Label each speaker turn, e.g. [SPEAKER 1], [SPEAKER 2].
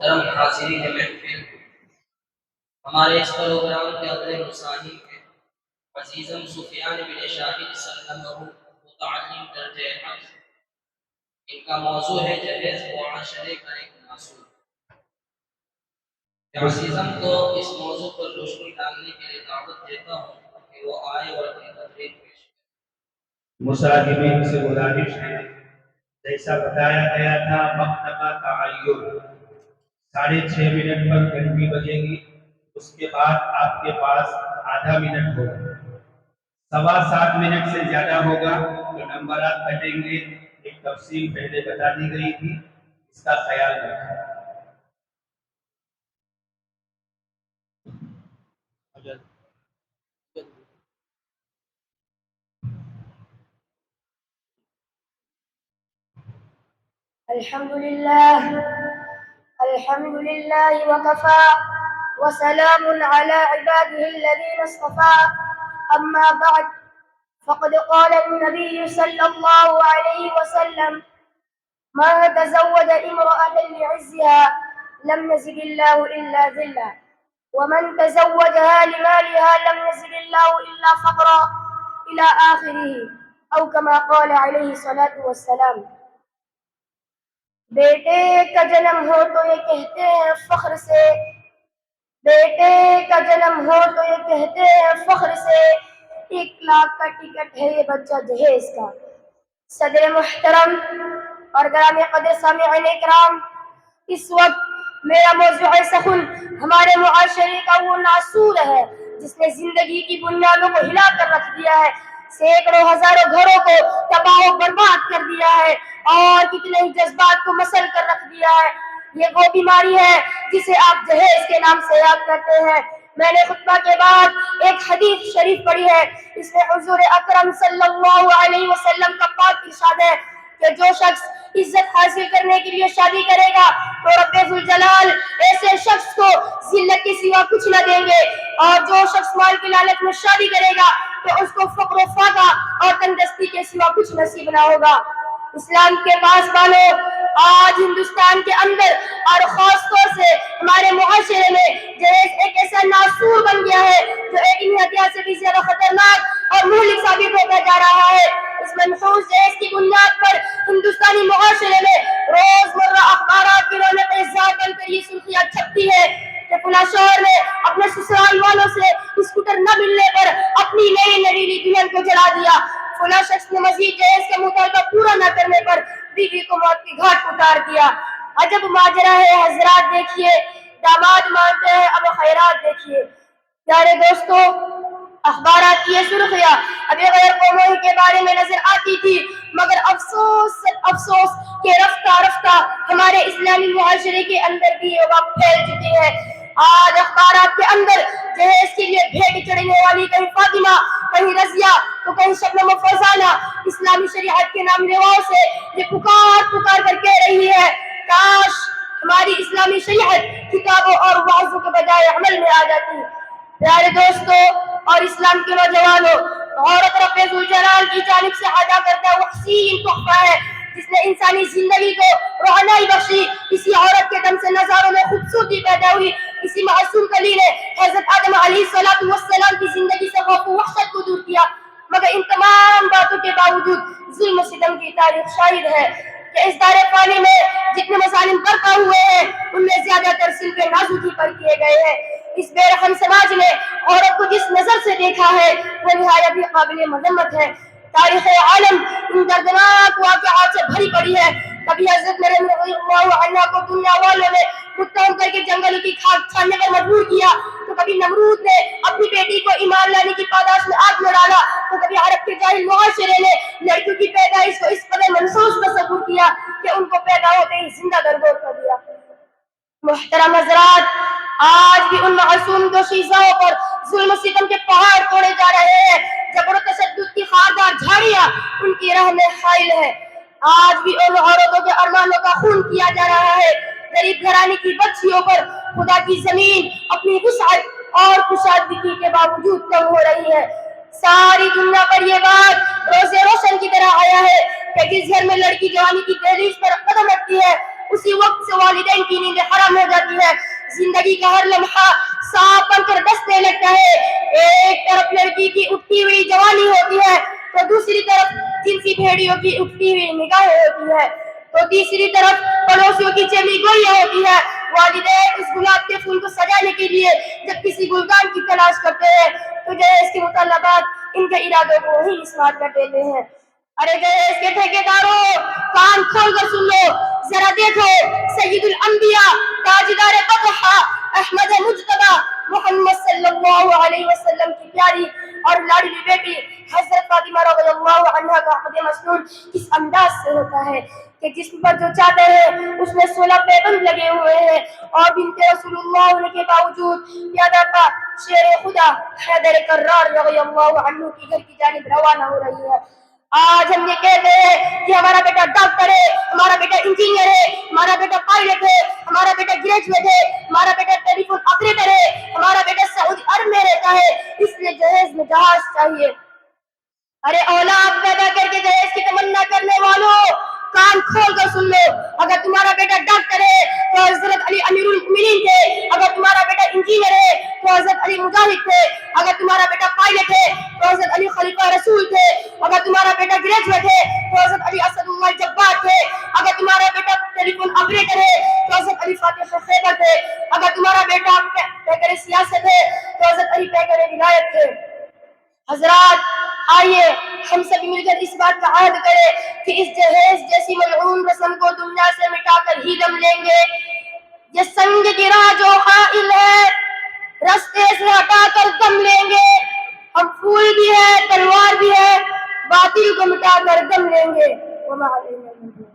[SPEAKER 1] محترم حاضرین محفل، ہمارے اس پروگرام کے اگلے مصاحب ہیں عزیزم سفیان بن شاہد سلمہ متعلم درجہ حق۔ ان کا موضوع ہے جہیز معاشرے کا ایک ناسور۔ عزیزم کو اس موضوع پر روشنی ڈالنے کے لیے دعوت دیتا ہوں کہ وہ آئے اور اپنی تقریر پیش کریں۔
[SPEAKER 2] مصاحبین سے گزارش ہے، جیسا بتایا گیا تھا وقت کا تعین 6:30 پر گھنٹی بجے گی، اس کے بعد آپ کے پاس آدھا منٹ ہوگا، 7.25 منٹ سے زیادہ ہوگا تو نمبرات کٹیں گے۔ ایک تفصیل پہلے بتا دی گئی تھی، اس کا خیال رکھیں۔
[SPEAKER 3] الحمد لله وكفى وسلام على عباده الذين اصطفى، أما بعد، فقد قال النبي صلى الله عليه وسلم: ما تزوج امرأة لعزها لم يزد الله إلا ذلا، ومن تزوجها لمالها لم يزد الله إلا فقرا، إلى آخره، أو كما قال عليه الصلاة والسلام۔ بیٹے کا جنم ہو تو یہ کہتے ہیں فخر سے، بیٹے کا جنم ہو تو یہ کہتے ہیں فخر سے، 1 لاکھ کا ٹکٹ ہے یہ بچہ جہیز کا۔ صدر محترم اور گرامی قدر سامعین اکرام، اس وقت میرا موضوع سخن ہمارے معاشرے کا وہ ناسور ہے جس نے زندگی کی بنیادوں کو ہلا کر رکھ دیا ہے، سینکڑوں ہزاروں گھروں کو تباہ و برباد کر دیا ہے اور کتنے ہی جذبات کو مسل کر رکھ دیا ہے۔ یہ وہ بیماری ہے جسے آپ جہیز کے نام سے یاد کرتے ہیں۔ میں نے خطبہ کے بعد ایک حدیث شریف پڑھی ہے، اس میں حضور اکرم صلی اللہ علیہ وسلم کا پاک ارشاد ہے کہ جو شخص عزت حاصل کرنے کے لیے شادی کرے گا تو رب ذوالجلال ایسے شخص کو ذلت کے سوا کچھ نہ دیں گے، اور جو شخص مال کی لالچ میں شادی کرے گا تو اس کو فقر و فاقہ اور تندرستی کے سوا کچھ نصیب نہ ہوگا۔ اسلام کے پاس والوں، آج ہندوستان کے اندر اور خاص طور سے ہمارے معاشرے میں جہیز ایک ایسا ناسور بن گیا ہے جو ایک انتہا سے بھی زیادہ خطرناک اور مہلک ثابت ہوتا جا رہا ہے۔ اس منحوس جہیز کی بنیاد پر ہندوستانی معاشرے میں روزمرہ اخبارات کی رونق ذات بن کر یہ سرخیاں چھپتی ہے کہ فلاں شوہر نے اپنے سسرال والوں سے اسکوٹر نہ ملنے پر اپنی نئی نویلی دلہن کو جلا دیا، فلاں شخص نے مزید جہیز کا مطالبہ پورا نہ کرنے پر بیوی کو موت کی گھاٹ اتار دیا۔ عجب ماجرا ہے حضرات، دیکھیے داماد مانتے ہیں اب خیرات دیکھیے۔ پیارے دوستو، اخبارات کی یہ سرخیاں ابھی غیر قوموں کے بارے میں نظر آتی تھی، مگر افسوس کہ رفتہ رفتہ ہمارے اسلامی معاشرے کے اندر بھی یہ وبا پھیل چکی ہے۔ آج اخبارات کے اندر جہیز کے لیے بھیٹ چڑھنے والی کہیں فاطمہ، کہیں رضیہ تو کہیں شبنم و فوزانہ اسلامی شریعت کے نام لیواؤں سے یہ پکار کر کہہ رہی ہے کاش ہماری اسلامی شریعت کتابوں اور وعظوں کے بجائے عمل میں آ جاتی۔ پیارے دوستو اور اسلام کے نوجوانوں، عورت رب ذوالجلال کی جانب سے ادا کردہ وہ حسین تحفہ ہے جس نے انسانی زندگی کو روحانائی بخشی۔ اسی عورت کے دم سے نظاروں میں خوبصورتی پیدا ہوئی، اسی معصوم کلی نے حضرت آدم علیہ السلام کی زندگی سے خوف و وحشت کو دور کیا، مگر ان تمام باتوں کے باوجود ظلم و ستم کی تاریخ شاہد ہے کہ اس دار فانی میں جتنے مظالم برپا ہوئے ہیں ان میں زیادہ تر صلب نازکی پر کیے گئے ہیں۔ اس بے رحم سماج نے عورت کو جس نظر سے دیکھا ہے وہ نہایت ہی قابل مذمت ہے۔ تاریخ عالم ان دردناک واقعات سے بھری پڑی ہے۔ کبھی حضرت مریم رضی اللہ عنہا کو دنیا والوں نے متہم کر کے جنگل کی خاک چھاننے پر مجبور کیا، تو کبھی نمرود نے اپنی بیٹی کو ایمان لانے کی پاداش میں آگ میں ڈالا، تو کبھی عرب کے جاہل معاشرے نے لڑکیوں کی پیدائش کو اس قدر منحوس تصور کیا کہ ان کو پیدا ہوتے ہی زندہ درگور کر دیا۔ محترم حضرات، آج بھی ان معصوم دوشیزاؤں پر ظلم و ستم کے پہاڑ توڑے جا رہے ہیں، جبر و تشدد کی خاردار جھاڑیاں ان کی راہ میں حائل ہے۔ آج بھی ان عورتوں کے ارمانوں کا خون کیا جا رہا ہے۔ غریب گھرانے کی بچیوں پر خدا کی زمین اپنی وسعت اور کشادگی کے باوجود کم ہو رہی ہے۔ ساری دنیا پر یہ بات روز روشن کی طرح آیا ہے کہ جس گھر میں لڑکی جوانی کی دہلیز پر قدم رکھتی ہے اسی وقت سے والدین کی نیند حرام ہو جاتی ہے. زندگی کا ہر لمحہ سانپ بن کر ڈسنے لگتا ہے. ایک طرف لڑکی کی اٹھتی ہوئی جوانی ہوتی ہے تو دوسری طرف جنسی بھیڑیوں کی اٹھتی ہوئی نگاہیں ہوتی ہے تو تیسری طرف پڑوسیوں کی چلی گولیاں ہوتی ہے. والدین اس گلاب کے پھول کو سجانے کے لیے جب کسی گلدان کی تلاش کرتے ہیں تو جہیز کے مطالبات ان کے ارادوں کو ہی اسمار کر دیتے ہیں. ارے جہیز کے ٹھیکیداروں، کان کھول کر سن لو، ذرا دیکھو سید الانبیاء تاجدار بطحہ احمد مجتبی محمد صلی اللہ علیہ وسلم کی پیاری اور لاڈلی بیٹی حضرت فاطمہ رضی اللہ عنہا کا عقد مسنون کس انداز سے ہوتا ہے کہ جسم پر جو چاہتے ہیں اس میں 16 پیبند لگے ہوئے ہیں اور بنت رسول اللہ ہونے کے باوجود پیادہ پا شیر خدا حیدر کرار رضی اللہ عنہ کی گھر کی جانب روانہ ہو رہی ہے. آج ہم یہ کہتے ہیں کہ ہمارا بیٹا ڈاکٹر ہے، ہمارا بیٹا انجینئر ہے، ہمارا بیٹا پائلٹ ہے، ہمارا بیٹا گریجویٹ ہے، ہمارا بیٹا ٹیلی فون آپریٹر ہے، ہمارا بیٹا سعودی عرب میں رہتا ہے، اس لیے جہیز میں جہاز چاہیے. ارے اولاد پیدا کر کے جہیز کی تمنا کرنے والوں، کان کھول کر سن لو. اگر تمہارا بیٹا ڈاکٹر ہے تو حضرت علی امیر المؤمنین تھے، اگر تمہارا بیٹا انجینئر ہے تو حضرت علی مجاہد تھے، اگر تمہارا بیٹا پائلٹ ہے تو حضرت علی خلیفہ رسول تھے، اگر تمہارا بیٹا گریجویٹ ہے تو حضرت علی اسد اللہ جبار تھے، اگر تمہارا بیٹا ٹیلی فون آپریٹر ہے تو حضرت علی فاتح خیبر تھے، اگر تمہارا بیٹا پیکر سیاست ہے تو حضرت علی پیکر ولایت تھے. حضرات آئیے ہم سب مل کر اس بات کا عہد کریں کہ اس جہیز جیسی ملعون رسم کو دنیا سے مٹا کر ہی دم لیں گے. یہ سنگ کی راہ جو حائل ہے رستے سے ہٹا کر دم لیں گے. ہم پھول بھی ہے، تلوار بھی ہے، باطل کو مٹا کر دم لیں گے. وما علینا